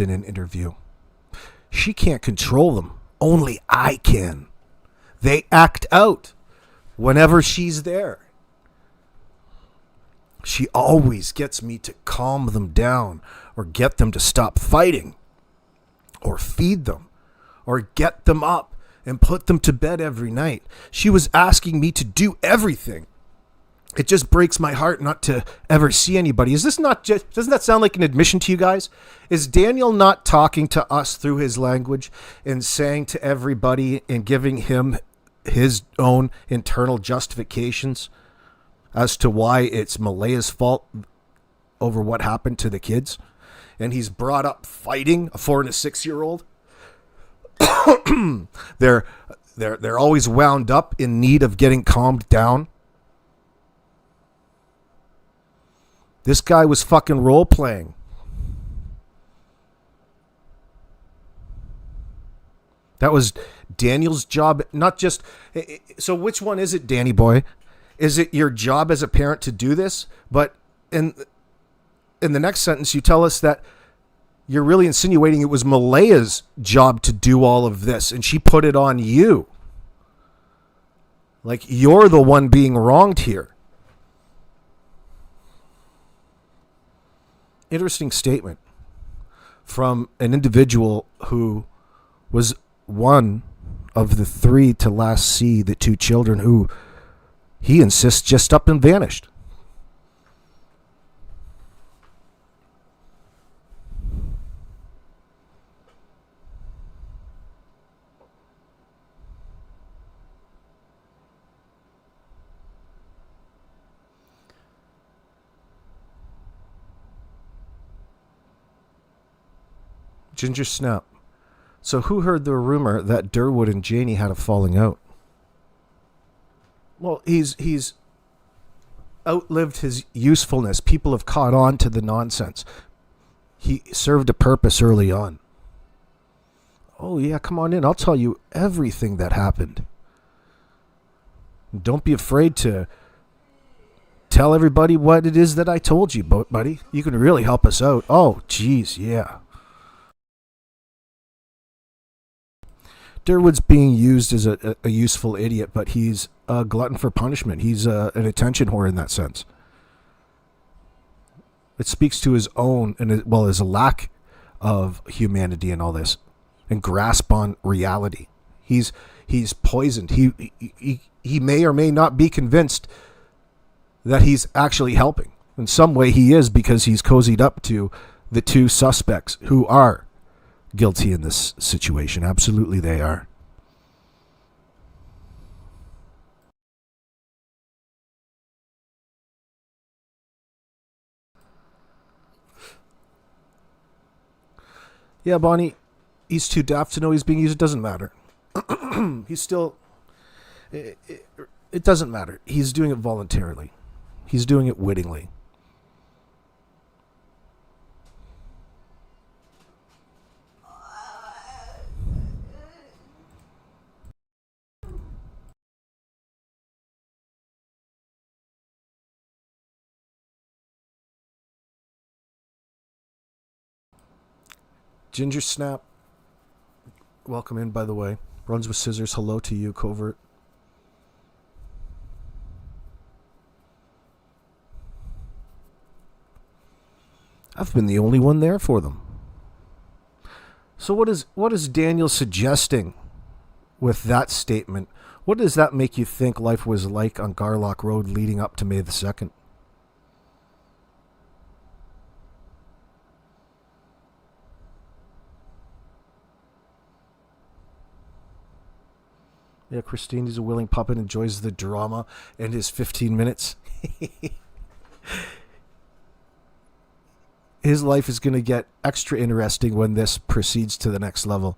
in an interview. She can't control them. Only I can. They act out whenever she's there. She always gets me to calm them down or get them to stop fighting or feed them or get them up and put them to bed every night. She was asking me to do everything. It just breaks my heart not to ever see anybody. Is this not just, doesn't that sound like an admission to you guys? Is Daniel not talking to us through his language and saying to everybody and giving him his own internal justifications as to why it's Malaya's fault over what happened to the kids? And he's brought up fighting a 4 and a 6-year-old. They're always wound up in need of getting calmed down. This guy was fucking role playing. That was Daniel's job. Not just, so which one is it, Danny boy? Is it your job as a parent to do this? But in the next sentence, you tell us that you're really insinuating it was Malaya's job to do all of this, and she put it on you. Like you're the one being wronged here. Interesting statement from an individual who was one of the 3 to last see the 2 children who he insists just up and vanished. Ginger Snap. So who heard the rumor that Derwood and Janie had a falling out? Well, he's outlived his usefulness. People have caught on to the nonsense. He served a purpose early on. Oh yeah, come on in. I'll tell you everything that happened. Don't be afraid to tell everybody what it is that I told you, buddy. You can really help us out. Oh, geez, yeah. Derwood's being used as a useful idiot, but he's a glutton for punishment. He's an attention whore in that sense. It speaks to his own, and well, his lack of humanity and all this, and grasp on reality. He's poisoned. He may or may not be convinced that he's actually helping. In some way he is, because he's cozied up to the 2 suspects who are guilty in this situation. Absolutely they are. Yeah, Bonnie, he's too daft to know he's being used. It doesn't matter. He's still... It doesn't matter. He's doing it voluntarily. He's doing it wittingly. Ginger Snap, welcome in, by the way. Runs with scissors, hello to you, Covert. I've been the only one there for them. So what is Daniel suggesting with that statement? What does that make you think life was like on Garlock Road leading up to May the 2nd? Yeah, Christine, he's a willing puppet, enjoys the drama and his 15 minutes. His life is going to get extra interesting when this proceeds to the next level.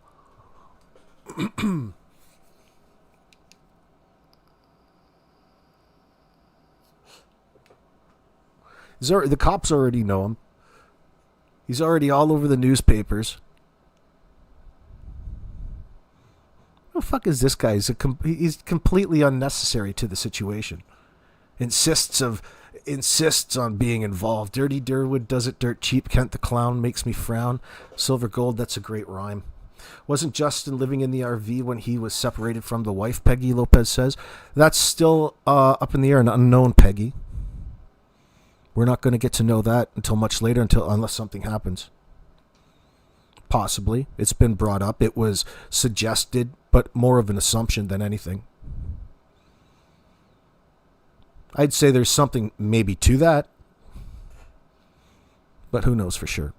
The cops already know him. He's already all over the newspapers. Who the fuck is this guy? He's completely unnecessary to the situation. Insists of insists on being involved. Dirty Derwood does it dirt cheap. Kent the Clown makes me frown. Silver Gold, that's a great rhyme. Wasn't Justin living in the RV when he was separated from the wife, Peggy Lopez says. That's still up in the air, an unknown, Peggy. We're not going to get to know that until much later, unless something happens. Possibly. It's been brought up. It was suggested, but more of an assumption than anything. I'd say there's something maybe to that, but who knows for sure.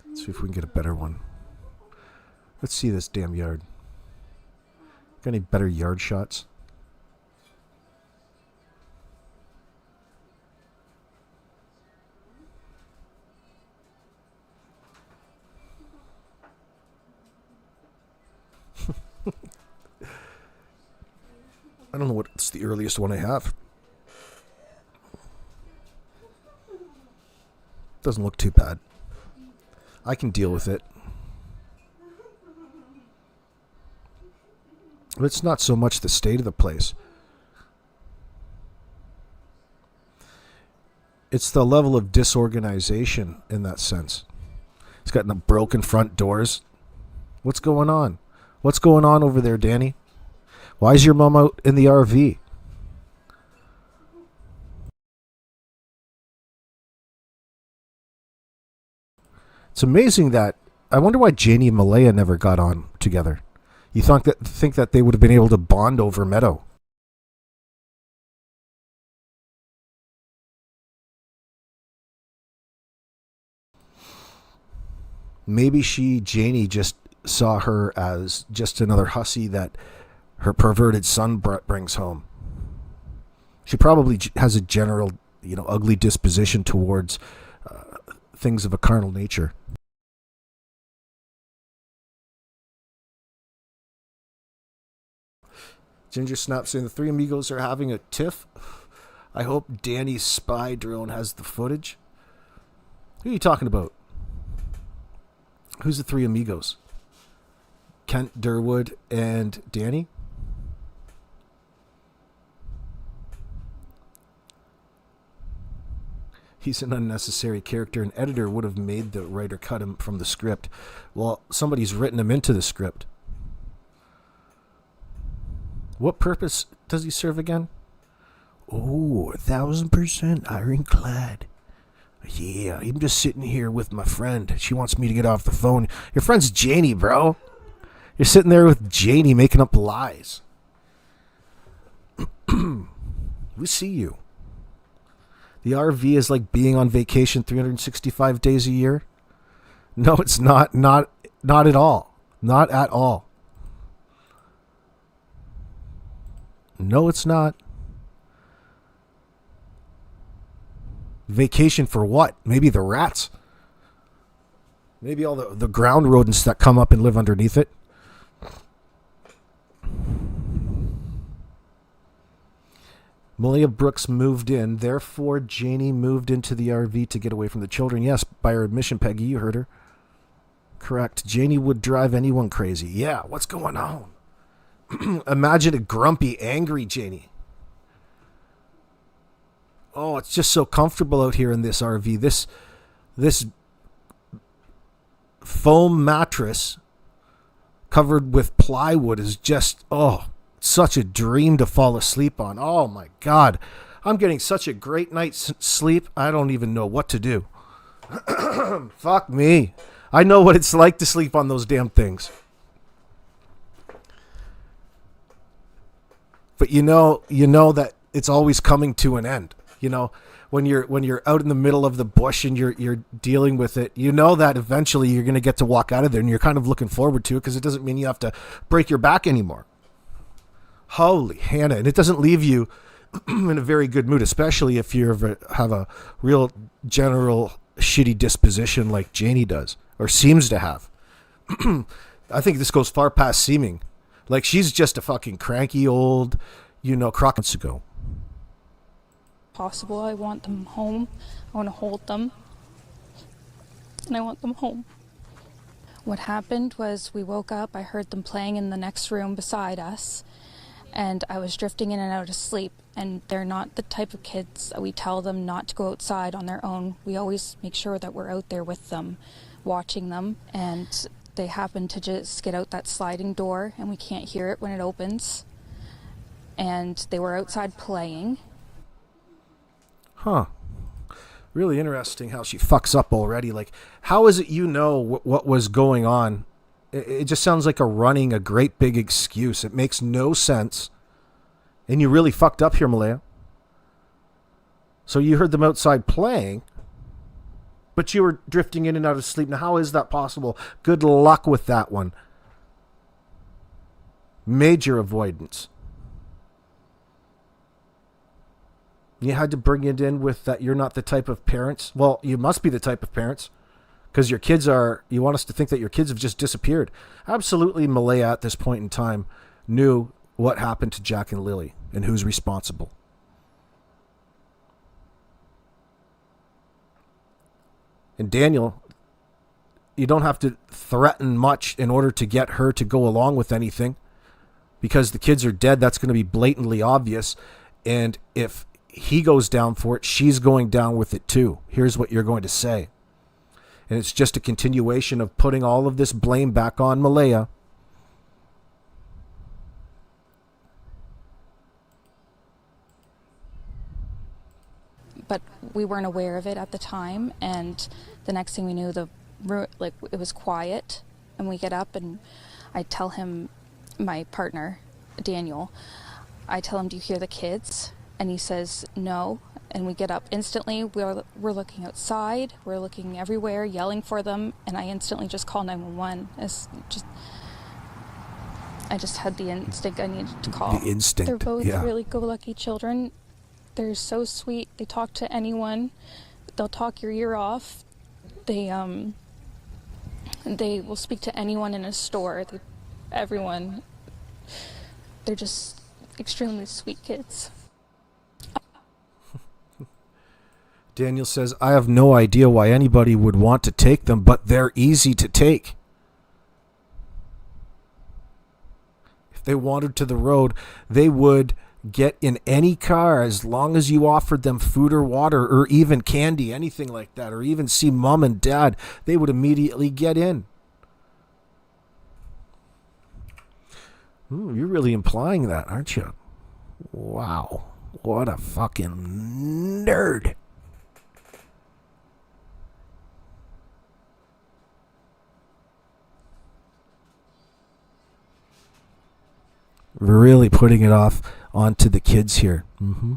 Let's see if we can get a better one. Let's see this damn yard. Got any better yard shots? I don't know what's the earliest one I have. Doesn't look too bad. I can deal with it. It's not so much the state of the place. It's the level of disorganization in that sense. It's got the broken front doors. What's going on? What's going on over there, Danny? Why is your mom out in the RV? It's amazing that I wonder why Janie and Malaya never got on together. You think that they would have been able to bond over Meadow. Maybe Janie just saw her as just another hussy that her perverted son brings home. She probably has a general, ugly disposition towards things of a carnal nature. Ginger Snap saying the three amigos are having a tiff. I hope Danny's spy drone has the footage. Who are you talking about? Who's the three amigos? Kent, Derwood, and Danny? He's an unnecessary character. An editor would have made the writer cut him from the script. Well, somebody's written him into the script. What purpose does he serve again? Oh, 1,000% ironclad. Yeah, I'm just sitting here with my friend. She wants me to get off the phone. Your friend's Janie, bro. You're sitting there with Janie making up lies. We see you. The RV is like being on vacation 365 days a year. No, it's not. Not at all. Not at all. No, it's not. Vacation for what? Maybe the rats. Maybe all the ground rodents that come up and live underneath it. Malaya Brooks moved in. Therefore, Janie moved into the RV to get away from the children. Yes, by her admission, Peggy, you heard her. Correct. Janie would drive anyone crazy. Yeah, what's going on? Imagine a grumpy, angry Janie. Oh, it's just so comfortable out here in this RV. This foam mattress covered with plywood is just, such a dream to fall asleep on. Oh my God. I'm getting such a great night's sleep. I don't even know what to do. Fuck me. I know what it's like to sleep on those damn things. But you know that it's always coming to an end. When you're out in the middle of the bush and you're dealing with it, that eventually you're going to get to walk out of there, and you're kind of looking forward to it because it doesn't mean you have to break your back anymore. Holy Hannah. And it doesn't leave you in a very good mood, especially if you have a real general shitty disposition like Janie does, or seems to have. I think this goes far past seeming. Like, she's just a fucking cranky old, crocodile ago. Possible. I want them home. I want to hold them. And I want them home. What happened was we woke up, I heard them playing in the next room beside us, and I was drifting in and out of sleep. And they're not the type of kids that we tell them not to go outside on their own. We always make sure that we're out there with them, watching them. And they happen to just get out that sliding door, and we can't hear it when it opens. And they were outside playing. Huh. Really interesting how she fucks up already. Like, how is it what was going on? It just sounds like a great big excuse. It makes no sense. And you really fucked up here, Malaya. So you heard them outside playing, but you were drifting in and out of sleep. Now, how is that possible? Good luck with that one. Major avoidance. You had to bring it in with that you're not the type of parents. Well, you must be the type of parents, because your kids you want us to think that your kids have just disappeared. Absolutely, Malaya at this point in time knew what happened to Jack and Lily and who's responsible. And Daniel, you don't have to threaten much in order to get her to go along with anything, because the kids are dead. That's going to be blatantly obvious. And if he goes down for it, she's going down with it too. Here's what you're going to say. And it's just a continuation of putting all of this blame back on Malaya. But we weren't aware of it at the time, and the next thing we knew, it was quiet, and we get up, and I tell him, my partner, Daniel, I tell him, do you hear the kids? And he says, no. And we get up instantly. We're looking outside. We're looking everywhere, yelling for them. And I instantly just call 911. I just had the instinct I needed to call. The instinct, They're both yeah. really go-lucky children. They're so sweet. They talk to anyone. They'll talk your ear off. They will speak to anyone in a store. Everyone. They're just extremely sweet kids. Daniel says, I have no idea why anybody would want to take them, but they're easy to take. If they wandered to the road, they would get in any car as long as you offered them food or water or even candy, anything like that, or even see mom and dad. They would immediately get in. Ooh, you're really implying that, aren't you? Wow. What a fucking nerd. Really putting it off onto the kids here. Mm-hmm.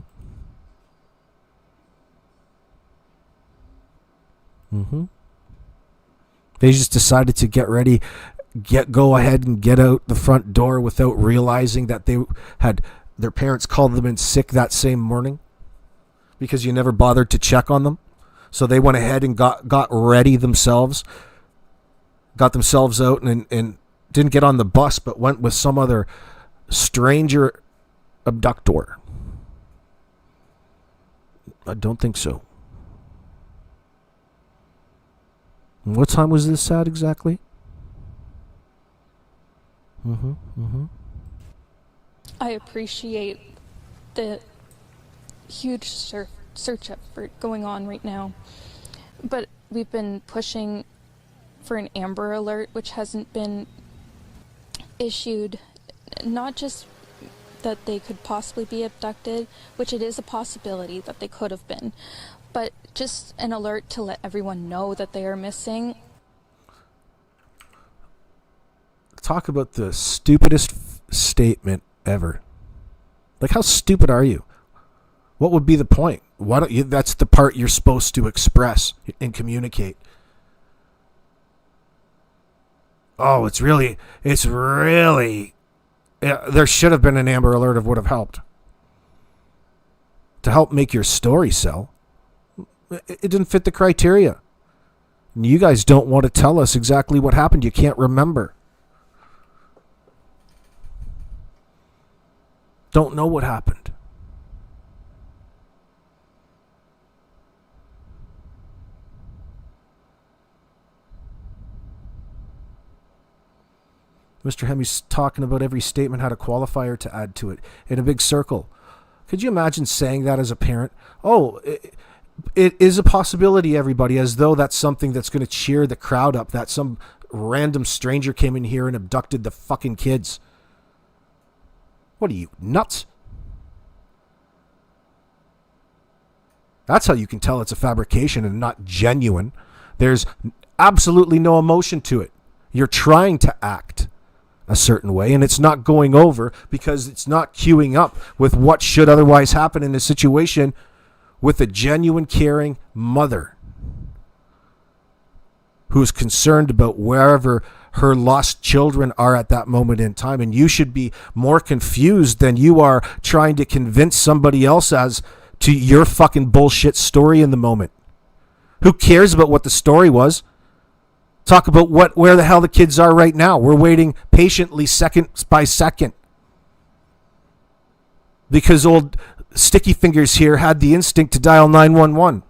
Mm-hmm. They just decided to get ready, go ahead and get out the front door without realizing that they had their parents called them in sick that same morning because you never bothered to check on them. So they went ahead and got ready themselves, got themselves out and didn't get on the bus, but went with some other stranger abductor. I don't think so. What time was this at exactly? Mm-hmm. Mm-hmm. I appreciate the huge search effort going on right now, but we've been pushing for an Amber Alert, which hasn't been issued. Not just that they could possibly be abducted, which it is a possibility that they could have been, but just an alert to let everyone know that they are missing. Talk about the stupidest statement ever. Like, how stupid are you? What would be the point? Why don't you? That's the part you're supposed to express and communicate. Oh, it's really. Yeah, there should have been an Amber Alert. It would have helped. To help make your story sell. It didn't fit the criteria. And you guys don't want to tell us exactly what happened. You can't remember. Don't know what happened. Mr. Hemmy's talking about every statement had a qualifier to add to it in a big circle. Could you imagine saying that as a parent? Oh, it is a possibility, everybody, as though that's something that's going to cheer the crowd up, that some random stranger came in here and abducted the fucking kids. What are you, nuts? That's how you can tell it's a fabrication and not genuine. There's absolutely no emotion to it. You're trying to act a certain way, and it's not going over because it's not queuing up with what should otherwise happen in a situation with a genuine, caring mother who's concerned about wherever her lost children are at that moment in time. And you should be more confused than you are trying to convince somebody else as to your fucking bullshit story in the moment. Who cares about what the story was? Talk about where the hell the kids are right now. We're waiting patiently second by second. Because old Sticky Fingers here had the instinct to dial 911.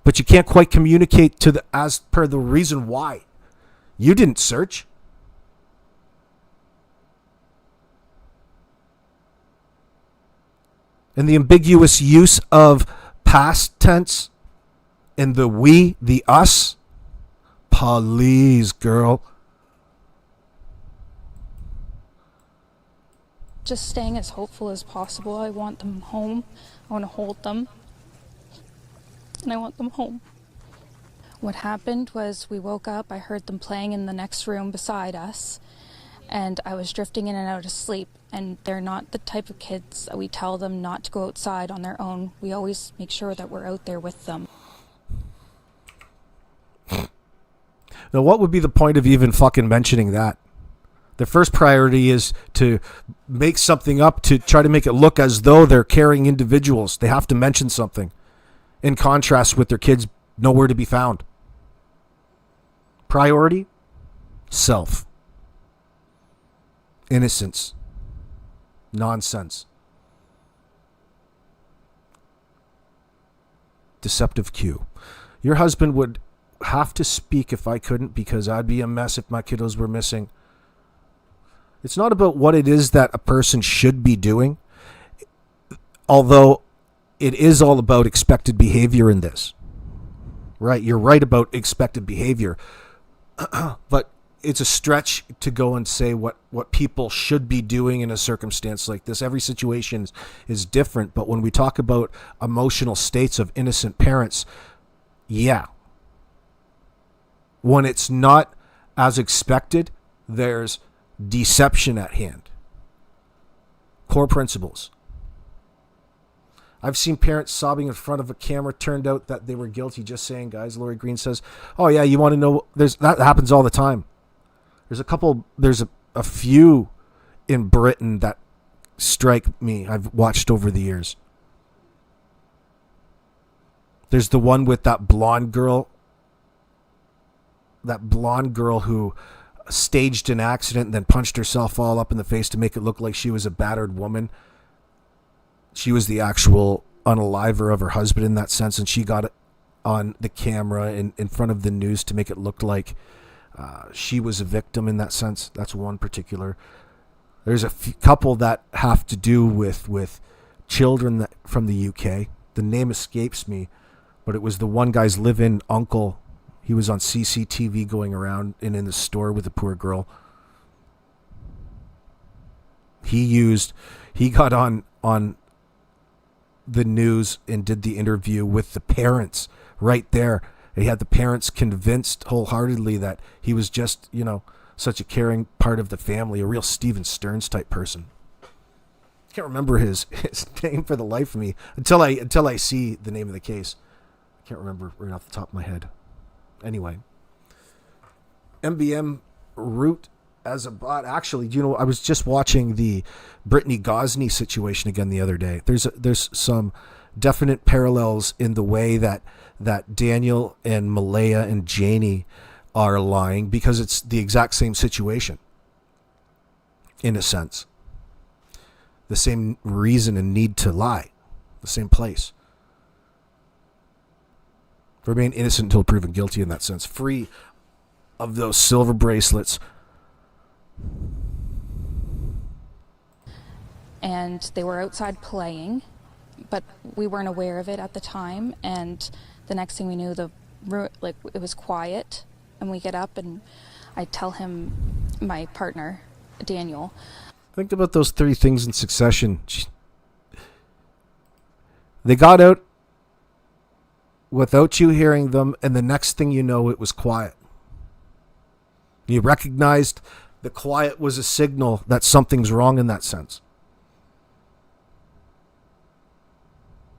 But you can't quite communicate as per the reason why. You didn't search. And the ambiguous use of past tense and the we, the us. Please, girl. Just staying as hopeful as possible. I want them home. I want to hold them. And I want them home. What happened was we woke up, I heard them playing in the next room beside us, and I was drifting in and out of sleep. And they're not the type of kids that we tell them not to go outside on their own. We always make sure that we're out there with them. Now, what would be the point of even fucking mentioning that? The first priority is to make something up to try to make it look as though they're caring individuals. They have to mention something. In contrast with their kids nowhere to be found. Priority? Self. Innocence. Nonsense. Deceptive cue. Your husband would have to speak if I couldn't, because I'd be a mess if my kiddos were missing. It's not about what it is that a person should be doing, although it is all about expected behavior in this. Right, you're right about expected behavior. But it's a stretch to go and say what people should be doing in a circumstance like this. Every situation is different, but when we talk about emotional states of innocent parents, yeah. When it's not as expected, there's deception at hand. Core principles. I've seen parents sobbing in front of a camera. Turned out that they were guilty. Just saying, guys. Lori Green says, oh yeah, you want to know, that happens all the time. There's a few in Britain that strike me. I've watched over the years. There's the one with that blonde girl who staged an accident and then punched herself all up in the face to make it look like she was a battered woman. She was the actual unaliver of her husband in that sense, and she got it on the camera in front of the news to make it look like she was a victim in that sense. That's one particular. There's a couple that have to do with children from the UK. The name escapes me, but it was the one guy's live-in uncle. He was on CCTV going around and in the store with a poor girl. He got on the news and did the interview with the parents right there. He had the parents convinced wholeheartedly that he was just, such a caring part of the family, a real Steven Stearns type person. I can't remember his name for the life of me until I see the name of the case. I can't remember right off the top of my head. Anyway, MBM route as a bot. Actually, I was just watching the Brittany Gosney situation again the other day. There's some definite parallels in the way that Daniel and Malaya and Janie are lying, because it's the exact same situation, in a sense. The same reason and need to lie. The same place. Remain innocent until proven guilty in that sense. Free of those silver bracelets. And they were outside playing, but we weren't aware of it at the time. And the next thing we knew, it was quiet. And we get up and I tell him, my partner, Daniel. Think about those 3 things in succession. They got out without you hearing them, and the next thing you know, it was quiet. You recognized the quiet was a signal that something's wrong in that sense,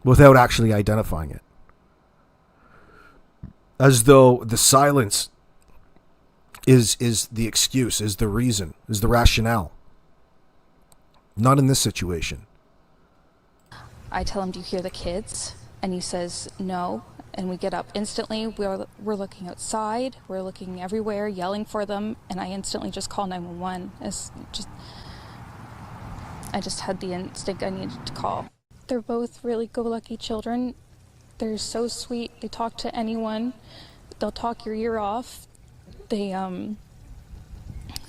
without actually identifying it. As though the silence is the excuse, is the reason, is the rationale. Not in this situation. I tell him, do you hear the kids? And he says, no. And we get up instantly. We're looking outside. We're looking everywhere, yelling for them. And I instantly just call 911. I just had the instinct I needed to call. They're both really go-lucky children. They're so sweet. They talk to anyone. They'll talk your ear off. They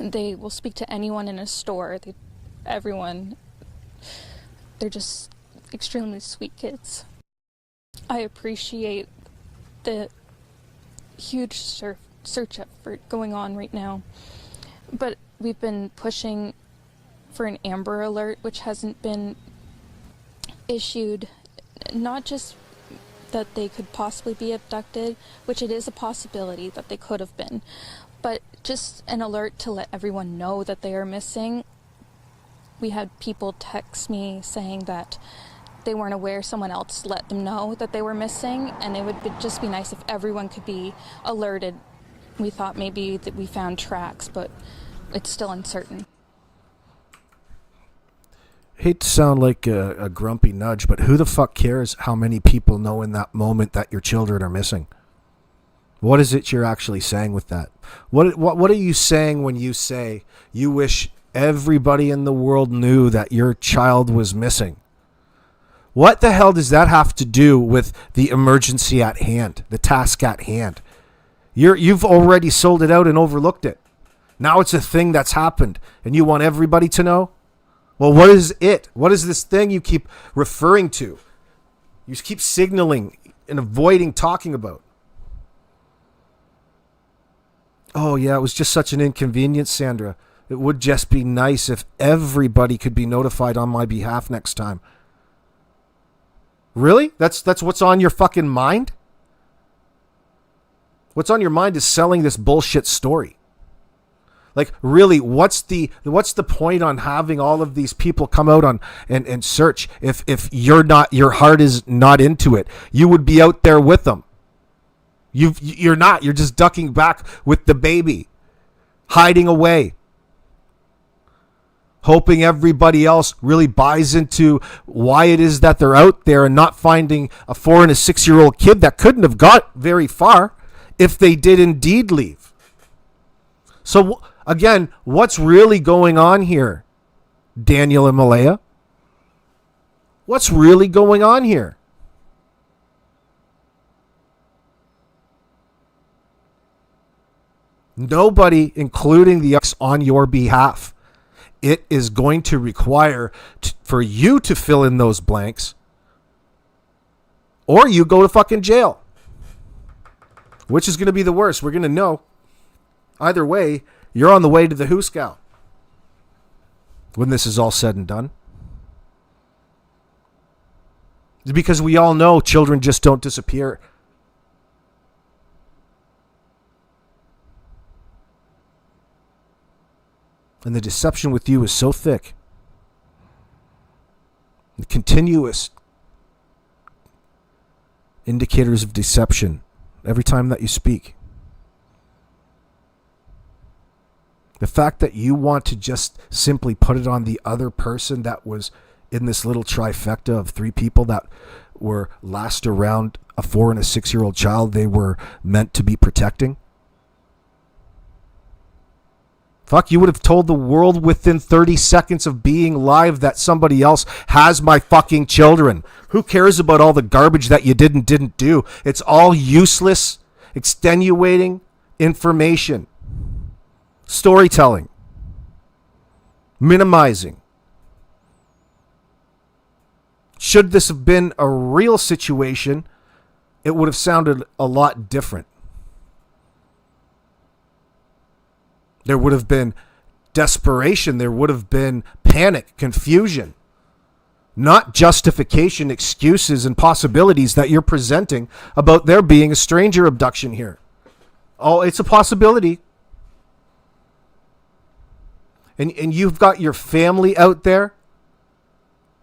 will speak to anyone in a store. Everyone. They're just extremely sweet kids. I appreciate the huge search effort going on right now, but we've been pushing for an Amber Alert, which hasn't been issued. Not just that they could possibly be abducted, which it is a possibility that they could have been, but just an alert to let everyone know that they are missing. We had people text me saying that they weren't aware someone else let them know that they were missing, and it would just be nice if everyone could be alerted. We thought maybe that we found tracks, but it's still uncertain. Hate to sound like a grumpy nudge, but who the fuck cares how many people know in that moment that your children are missing? What is it you're actually saying with that? What are you saying when you say you wish everybody in the world knew that your child was missing? What the hell does that have to do with the emergency at hand, the task at hand? You've already sold it out and overlooked it. Now it's a thing that's happened, and you want everybody to know? Well, what is it? What is this thing you keep referring to? You keep signaling and avoiding talking about. Oh, yeah, it was just such an inconvenience, Sandra. It would just be nice if everybody could be notified on my behalf next time. Really? That's what's on your fucking mind? What's on your mind is selling this bullshit story. Like, really, what's the point on having all of these people come out on and search if your heart is not into it? You would be out there with them. You're not. You're just ducking back with the baby, hiding away, hoping everybody else really buys into why it is that they're out there and not finding a 4 and a 6-year-old kid that couldn't have got very far if they did indeed leave. So again, what's really going on here, Daniel and Malaya? What's really going on here? Nobody, including the ex, on your behalf. It is going to require for you to fill in those blanks, or you go to fucking jail. Which is going to be the worst? We're going to know. Either way, you're on the way to the Hooskow when this is all said and done. Because we all know children just don't disappear. And the deception with you is so thick. The continuous indicators of deception every time that you speak. The fact that you want to just simply put it on the other person that was in this little trifecta of 3 people that were lashed around a 4 and a 6-year-old child they were meant to be protecting? Fuck, you would have told the world within 30 seconds of being live that somebody else has my fucking children. Who cares about all the garbage that you didn't do? It's all useless, extenuating information. Storytelling. Minimizing. Should this have been a real situation, it would have sounded a lot different. There would have been desperation. There would have been panic, confusion. Not justification, excuses, and possibilities that you're presenting about there being a stranger abduction here. Oh, it's a possibility. And you've got your family out there.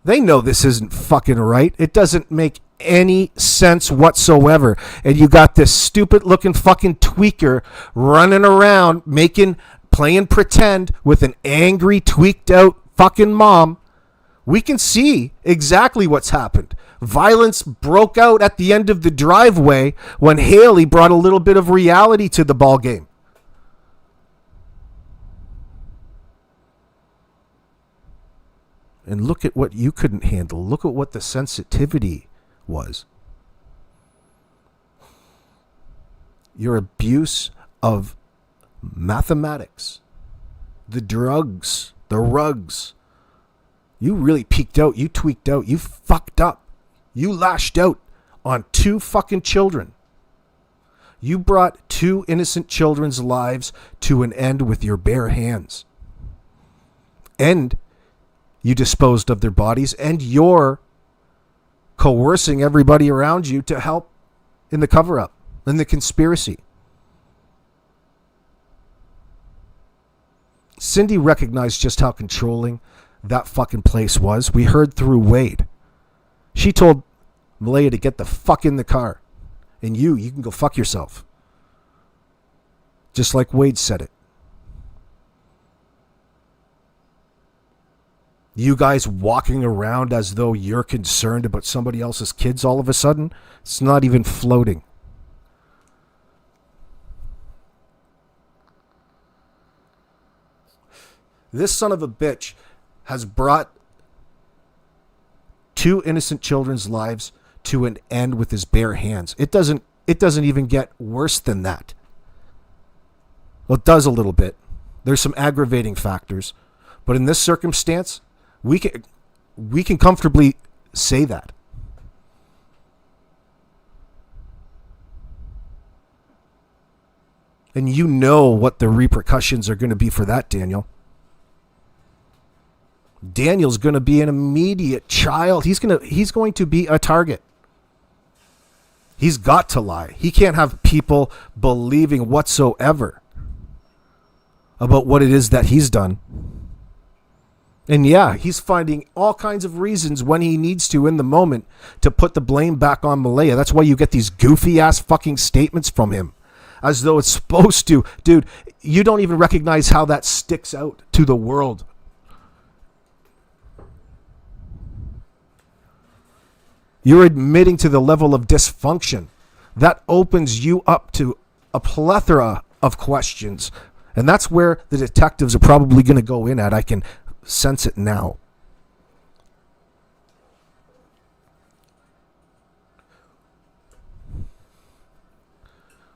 They know this isn't fucking right. It doesn't make any sense whatsoever. And you got this stupid looking fucking tweaker running around playing pretend with an angry, tweaked out fucking mom. We can see exactly what's happened. Violence broke out at the end of the driveway when Haley brought a little bit of reality to the ball game. And look at what you couldn't handle. Look at what the sensitivity was. Your abuse of mathematics, the drugs, the rugs. You really peaked out. You tweaked out. You fucked up. You lashed out on 2 fucking children. You brought 2 innocent children's lives to an end with your bare hands. And you disposed of their bodies, and you're coercing everybody around you to help in the cover-up, in the conspiracy. Cindy recognized just how controlling that fucking place was. We heard through Wade. She told Malaya to get the fuck in the car. And you can go fuck yourself. Just like Wade said it. You guys walking around as though you're concerned about somebody else's kids all of a sudden, it's not even floating. This son of a bitch has brought 2 innocent children's lives to an end with his bare hands. It doesn't even get worse than that. Well, it does a little bit. There's some aggravating factors, but in this circumstance, we can comfortably say that. And you know what the repercussions are going to be for that, Daniel. Daniel's going to be an immediate child. He's going to be a target. He's got to lie. He can't have people believing whatsoever about what it is that he's done. And yeah, he's finding all kinds of reasons when he needs to in the moment to put the blame back on Malaya. That's why you get these goofy ass fucking statements from him. As though it's supposed to. Dude, you don't even recognize how that sticks out to the world. You're admitting to the level of dysfunction. That opens you up to a plethora of questions. And that's where the detectives are probably going to go in at. I can sense it now.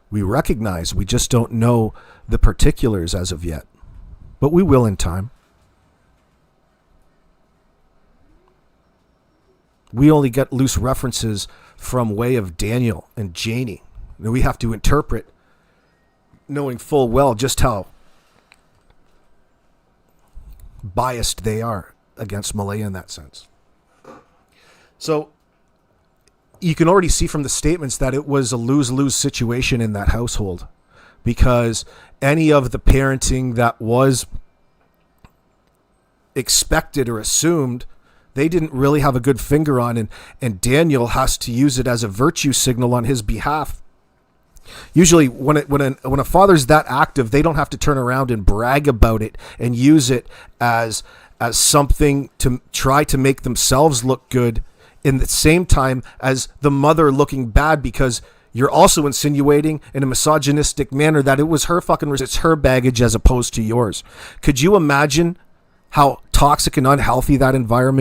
We recognize, we just don't know the particulars as of yet. But we will in time. We only get loose references from way of Daniel and Janie. And we have to interpret, knowing full well just how biased they are against Malaya in that sense. So you can already see from the statements that it was a lose-lose situation in that household, because any of the parenting that was expected or assumed, they didn't really have a good finger on, and Daniel has to use it as a virtue signal on his behalf. Usually when a father's that active, they don't have to turn around and brag about it and use it as something to try to make themselves look good in the same time as the mother looking bad because you're also insinuating in a misogynistic manner that it was her it's her baggage as opposed to yours. Could you imagine how toxic and unhealthy that environment